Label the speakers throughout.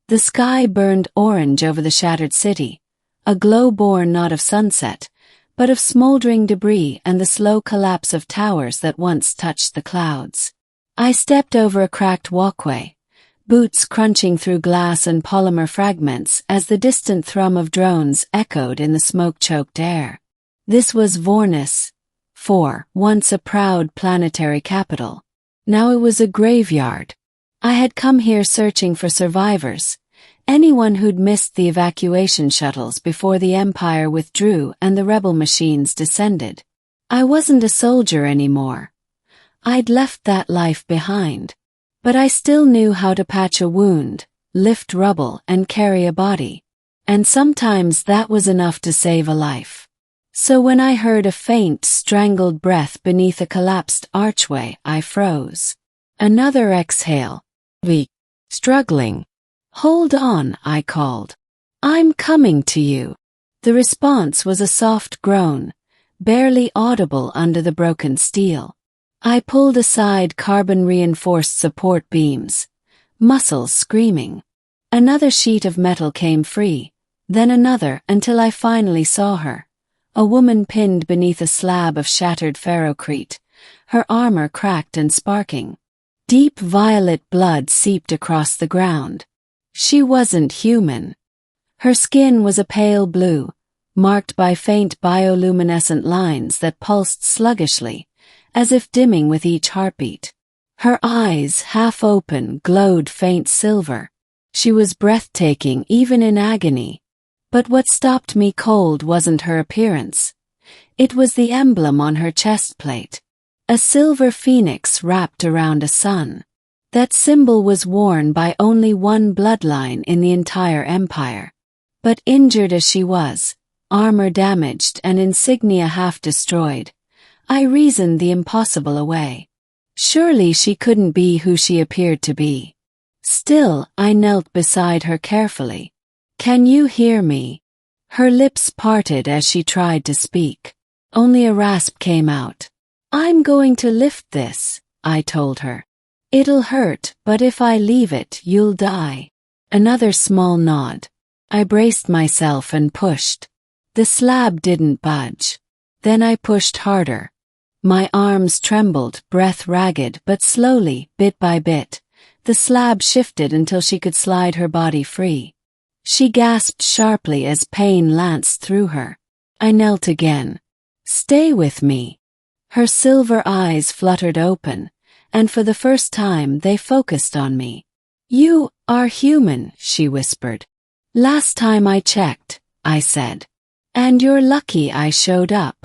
Speaker 1: The sky burned orange over the shattered city, a glow born not of sunset, but of smoldering debris and the slow collapse of towers that once touched the clouds. I stepped over a cracked walkway, boots crunching through glass and polymer fragments as the distant thrum of drones echoed in the smoke-choked air. This was Vornis, once a proud planetary capital. Now it was a graveyard. I had come here searching for survivors, anyone who'd missed the evacuation shuttles before the Empire withdrew and the rebel machines descended. I wasn't a soldier anymore. I'd left that life behind. But I still knew how to patch a wound, lift rubble, and carry a body. And sometimes that was enough to save a life. So when I heard a faint, strangled breath beneath a collapsed archway, I froze. Another exhale. Struggling. "Hold on," I called. "I'm coming to you." The response was a soft groan, barely audible under the broken steel. I pulled aside carbon-reinforced support beams, muscles screaming. Another sheet of metal came free, then another until I finally saw her. A woman pinned beneath a slab of shattered ferrocrete, her armor cracked and sparking. Deep violet blood seeped across the ground. She wasn't human. Her skin was a pale blue, marked by faint bioluminescent lines that pulsed sluggishly, as if dimming with each heartbeat. Her eyes, half open, glowed faint silver. She was breathtaking even in agony. But what stopped me cold wasn't her appearance. It was the emblem on her chest plate. A silver phoenix wrapped around a sun. That symbol was worn by only one bloodline in the entire empire. But injured as she was, armor damaged and insignia half destroyed, I reasoned the impossible away. Surely she couldn't be who she appeared to be. Still, I knelt beside her carefully. "Can you hear me?" Her lips parted as she tried to speak. Only a rasp came out. "I'm going to lift this," I told her. "It'll hurt, but if I leave it, you'll die." Another small nod. I braced myself and pushed. The slab didn't budge. Then I pushed harder. My arms trembled, breath ragged, but slowly, bit by bit, the slab shifted until she could slide her body free. She gasped sharply as pain lanced through her. I knelt again. "Stay with me." Her silver eyes fluttered open, and for the first time they focused on me. "You are human," she whispered. "Last time I checked," I said. "And you're lucky I showed up."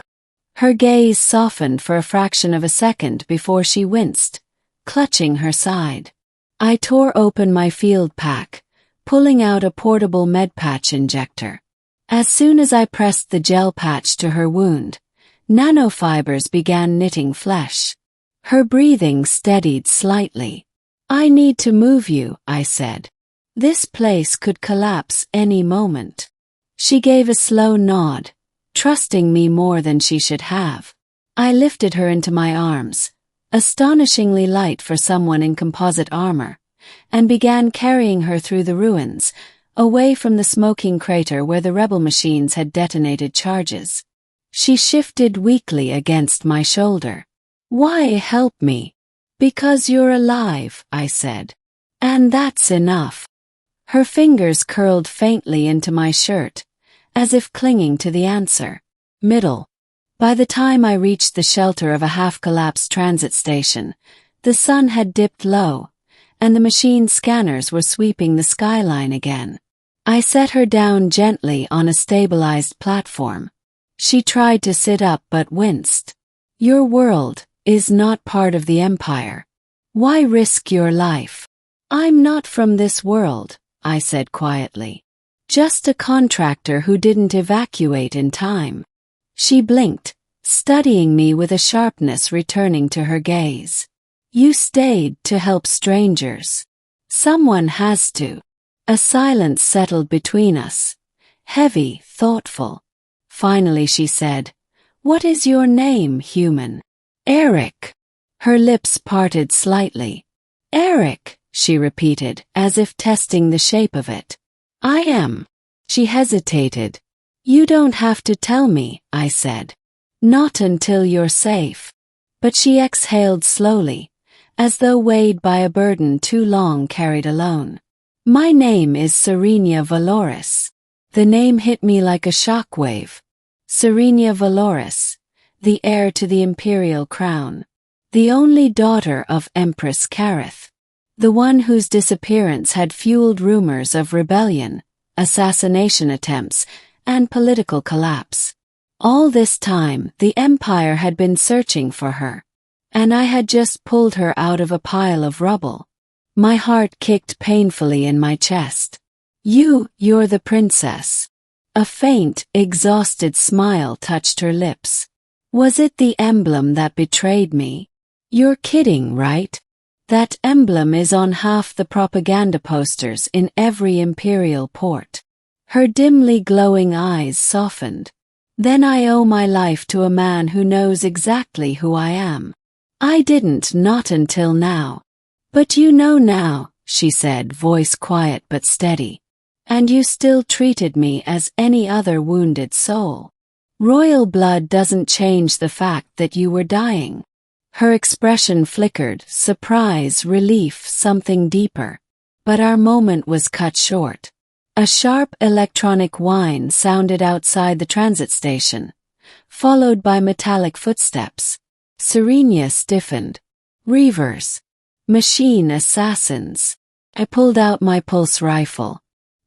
Speaker 1: Her gaze softened for a fraction of a second before she winced, clutching her side. I tore open my field pack, pulling out a portable med-patch injector. As soon as I pressed the gel patch to her wound, nanofibers began knitting flesh. Her breathing steadied slightly. "I need to move you," I said. "This place could collapse any moment." She gave a slow nod, trusting me more than she should have. I lifted her into my arms, astonishingly light for someone in composite armor, and began carrying her through the ruins, away from the smoking crater where the rebel machines had detonated charges. She shifted weakly against my shoulder. "Why help me?" "Because you're alive," I said. "And that's enough." Her fingers curled faintly into my shirt, as if clinging to the answer. Middle. By the time I reached the shelter of a half-collapsed transit station, the sun had dipped low, and the machine scanners were sweeping the skyline again. I set her down gently on a stabilized platform. She tried to sit up but winced. "Your world is not part of the Empire. Why risk your life?" "I'm not from this world," I said quietly. "Just a contractor who didn't evacuate in time." She blinked, studying me with a sharpness returning to her gaze. "You stayed to help strangers. Someone has to." A silence settled between us, heavy, thoughtful. Finally she said, "What is your name, human?" "Eric." Her lips parted slightly. "Eric," she repeated, as if testing the shape of it. I am. She hesitated. You don't have to tell me, I said. Not until you're safe. But she exhaled slowly, as though weighed by a burden too long carried alone. My name is Serenia Valoris. The name hit me like a shockwave. Serenia Valoris, the heir to the imperial crown. The only daughter of Empress Kareth. The one whose disappearance had fueled rumors of rebellion, assassination attempts, and political collapse. All this time, the Empire had been searching for her, and I had just pulled her out of a pile of rubble. My heart kicked painfully in my chest. You're the princess. A faint, exhausted smile touched her lips. Was it the emblem that betrayed me? You're kidding, right? That emblem is on half the propaganda posters in every imperial port. Her dimly glowing eyes softened. Then I owe my life to a man who knows exactly who I am. I didn't, not until now. But you know now, she said, voice quiet but steady. And you still treated me as any other wounded soul. Royal blood doesn't change the fact that you were dying. Her expression flickered, surprise, relief, something deeper. But our moment was cut short. A sharp electronic whine sounded outside the transit station, followed by metallic footsteps. Serenia stiffened. Reavers. Machine assassins. I pulled out my pulse rifle.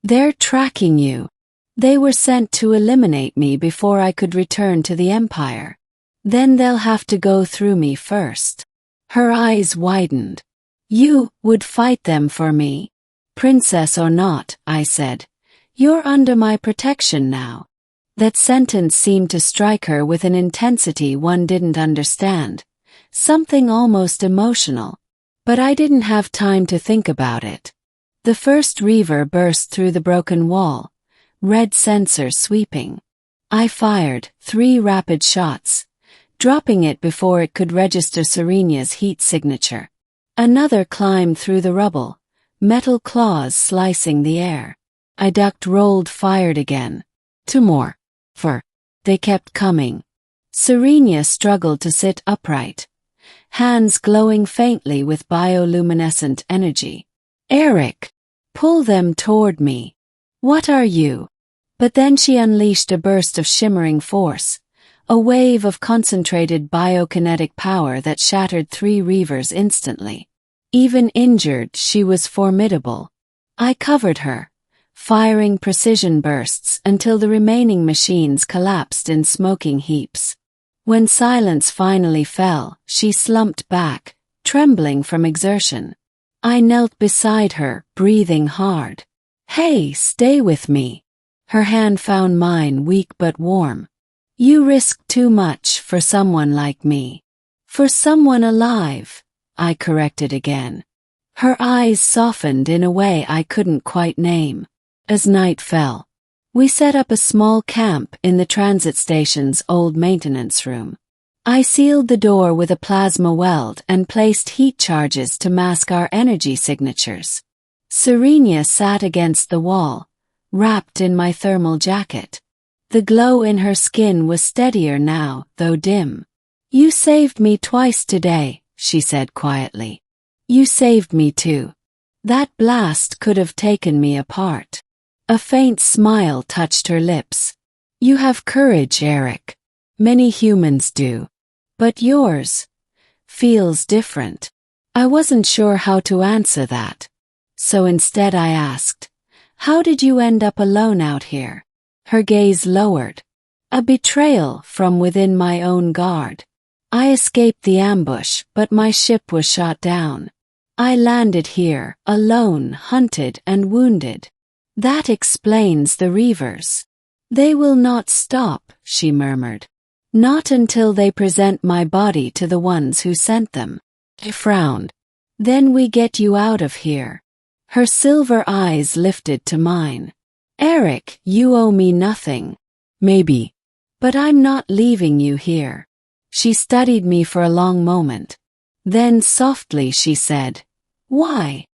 Speaker 1: They're tracking you. They were sent to eliminate me before I could return to the Empire. Then they'll have to go through me first. Her eyes widened. You would fight them for me? Princess or not, I said. You're under my protection now. That sentence seemed to strike her with an intensity one didn't understand. Something almost emotional. But I didn't have time to think about it. The first reaver burst through the broken wall, red sensor sweeping. I fired 3 rapid shots, dropping it before it could register Serenia's heat signature. Another climbed through the rubble, metal claws slicing the air. I ducked, rolled, fired again. 2 more. They kept coming. Serenia struggled to sit upright, hands glowing faintly with bioluminescent energy. Eric! Pull them toward me. What are you? But then she unleashed a burst of shimmering force, a wave of concentrated biokinetic power that shattered 3 reavers instantly. Even injured, she was formidable. I covered her, firing precision bursts until the remaining machines collapsed in smoking heaps. When silence finally fell, she slumped back, trembling from exertion. I knelt beside her, breathing hard. Hey, stay with me. Her hand found mine, weak but warm. You risk too much for someone like me. For someone alive, I corrected again. Her eyes softened in a way I couldn't quite name. As night fell, we set up a small camp in the transit station's old maintenance room. I sealed the door with a plasma weld and placed heat charges to mask our energy signatures. Serenia sat against the wall, wrapped in my thermal jacket. The glow in her skin was steadier now, though dim. You saved me twice today, she said quietly. You saved me too. That blast could have taken me apart. A faint smile touched her lips. You have courage, Eric. Many humans do. But yours feels different. I wasn't sure how to answer that. So instead I asked, how did you end up alone out here? Her gaze lowered. A betrayal from within my own guard. I escaped the ambush, but my ship was shot down. I landed here, alone, hunted and wounded. That explains the reavers. They will not stop, she murmured. Not until they present my body to the ones who sent them. I frowned. Then we get you out of here. Her silver eyes lifted to mine. Eric, you owe me nothing. Maybe. But I'm not leaving you here. She studied me for a long moment. Then softly she said, Why?